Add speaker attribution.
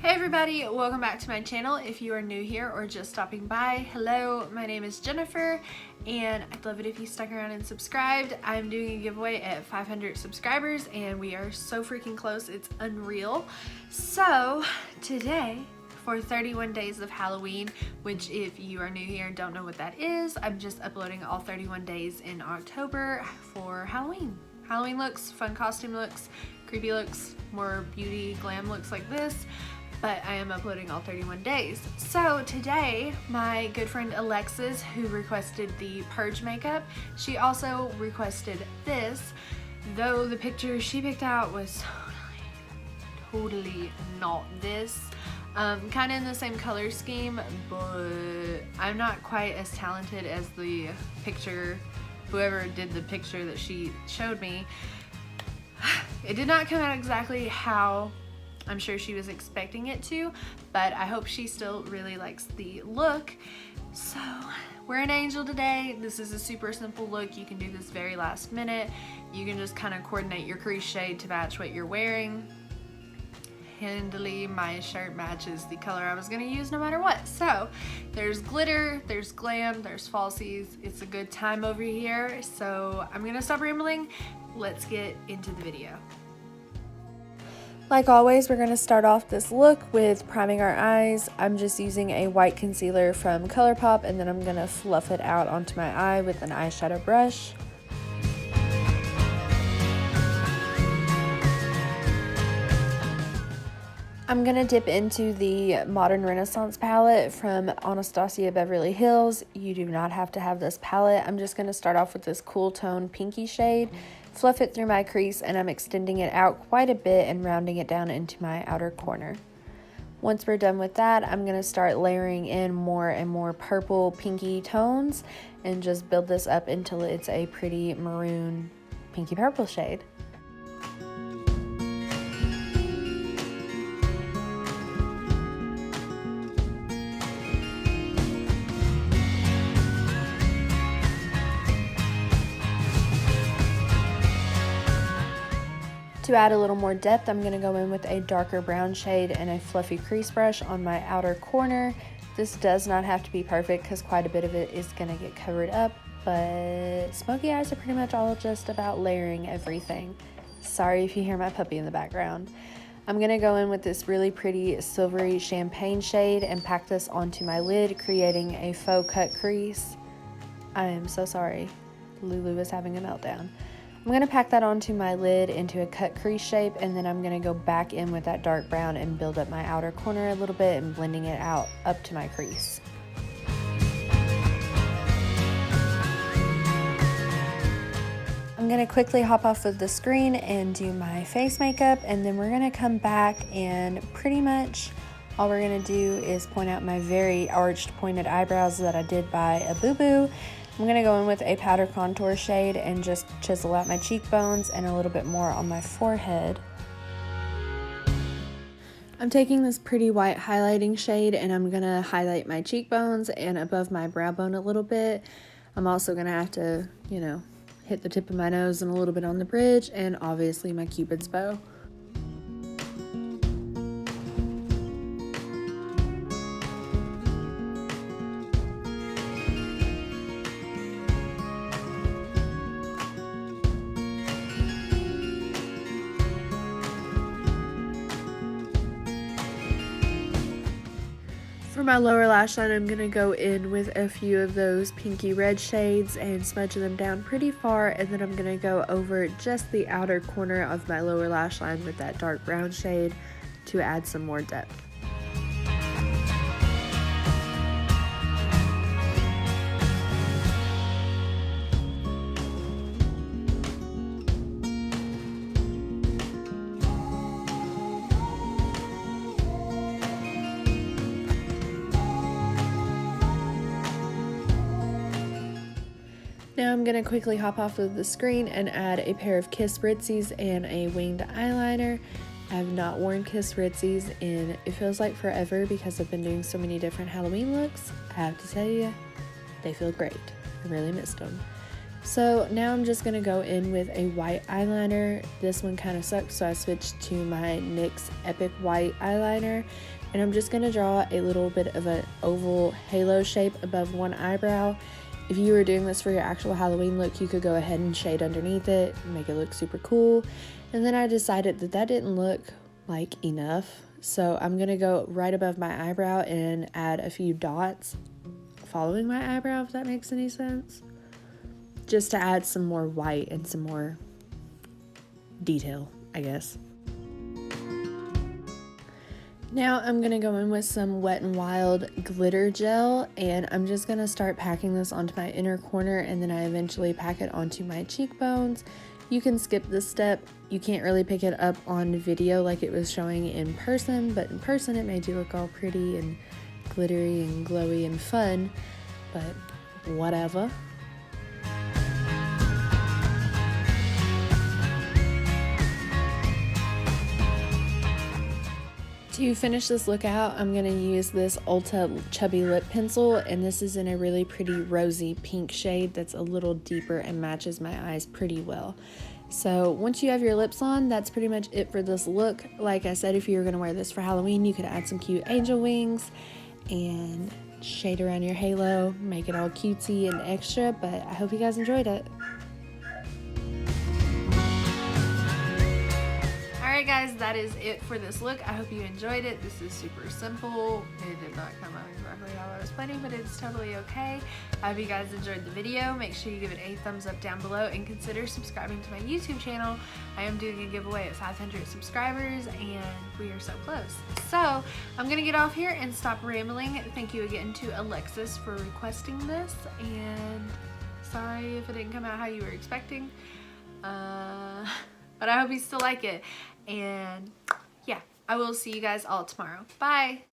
Speaker 1: Hey everybody, welcome back to my channel. If you are new here or just stopping by, hello, my name is Jennifer and I'd love it if you stuck around and subscribed. I'm doing a giveaway at 500 subscribers and we are so freaking close, it's unreal. So today, for 31 days of Halloween, which if you are new here and don't know what that is, I'm just uploading all 31 days in October for Halloween. Halloween looks, fun costume looks, creepy looks, more beauty glam looks like this. But I am uploading all 31 days. So today, my good friend Alexis, who requested the purge makeup, she also requested this, though the picture she picked out was totally not this. Kind of in the same color scheme, but I'm not quite as talented as the picture, whoever did the picture that she showed me. It did not come out exactly how I'm sure she was expecting it to, but I hope she still really likes the look. So we're an angel today. This is a super simple look. You can do this very last minute. You can just kind of coordinate your crease shade to match what you're wearing. Handily, my shirt matches the color I was gonna use no matter what. So there's glitter, there's glam, there's falsies. It's a good time over here. So I'm gonna stop rambling. Let's get into the video. Like always, we're going to start off this look with priming our eyes. I'm just using a white concealer from ColourPop, and then I'm going to fluff it out onto my eye with an eyeshadow brush. I'm going to dip into the Modern Renaissance palette from Anastasia Beverly Hills. You do not have to have this palette. I'm just going to start off with this cool tone pinky shade. Fluff it through my crease, and I'm extending it out quite a bit and rounding it down into my outer corner. Once we're done with that, I'm going to start layering in more and more purple pinky tones and just build this up until it's a pretty maroon pinky purple shade. To add a little more depth, I'm going to go in with a darker brown shade and a fluffy crease brush on my outer corner. This does not have to be perfect because quite a bit of it is going to get covered up, but smoky eyes are pretty much all just about layering everything. Sorry if you hear my puppy in the background. I'm going to go in with this really pretty silvery champagne shade and pack this onto my lid, creating a faux cut crease. I am so sorry. Lulu is having a meltdown. I'm going to pack that onto my lid into a cut crease shape, and then I'm going to go back in with that dark brown and build up my outer corner a little bit and blending it out up to my crease. I'm going to quickly hop off of the screen and do my face makeup, and then we're going to come back and pretty much all we're going to do is point out my very arched pointed eyebrows that I did by a boo-boo. I'm going to go in with a powder contour shade and just chisel out my cheekbones and a little bit more on my forehead. I'm taking this pretty white highlighting shade and I'm going to highlight my cheekbones and above my brow bone a little bit. I'm also going to have to, hit the tip of my nose and a little bit on the bridge and obviously my Cupid's bow. For my lower lash line, I'm going to go in with a few of those pinky red shades and smudge them down pretty far, and then I'm going to go over just the outer corner of my lower lash line with that dark brown shade to add some more depth. Now I'm going to quickly hop off of the screen and add a pair of Kiss Ritzies and a winged eyeliner. I have not worn Kiss Ritzies in it feels like forever because I've been doing so many different Halloween looks. I have to tell you, they feel great. I really missed them.
Speaker 2: So now I'm just going to go in with a white eyeliner. This one kind of sucks, so I switched to my NYX Epic White eyeliner. And I'm just going to draw a little bit of an oval halo shape above one eyebrow. If you were doing this for your actual Halloween look, you could go ahead and shade underneath it and make it look super cool. And then I decided that that didn't look like enough. So I'm going to go right above my eyebrow and add a few dots following my eyebrow, if that makes any sense. Just to add some more white and some more detail, I guess. Now I'm going to go in with some Wet n Wild glitter gel, and I'm just going to start packing this onto my inner corner, and then I eventually pack it onto my cheekbones. You can skip this step. You can't really pick it up on video like it was showing in person, but in person it made you look all pretty and glittery and glowy and fun, but whatever. To finish this look out, I'm going to use this Ulta Chubby Lip Pencil, and this is in a really pretty rosy pink shade that's a little deeper and matches my eyes pretty well. So once you have your lips on, that's pretty much it for this look. Like I said, if you were going to wear this for Halloween, you could add some cute angel wings and shade around your halo, make it all cutesy and extra, but I hope you guys enjoyed it.
Speaker 1: Alright guys, that is it for this look. I hope you enjoyed it. This is super simple. It did not come out exactly how I was planning, but it's totally okay. I hope you guys enjoyed the video. Make sure you give it a thumbs up down below and consider subscribing to my YouTube channel. I am doing a giveaway at 500 subscribers and we are so close. So I'm going to get off here and stop rambling. Thank you again to Alexis for requesting this, and sorry if it didn't come out how you were expecting. But I hope you still like it. And yeah, I will see you guys all tomorrow. Bye!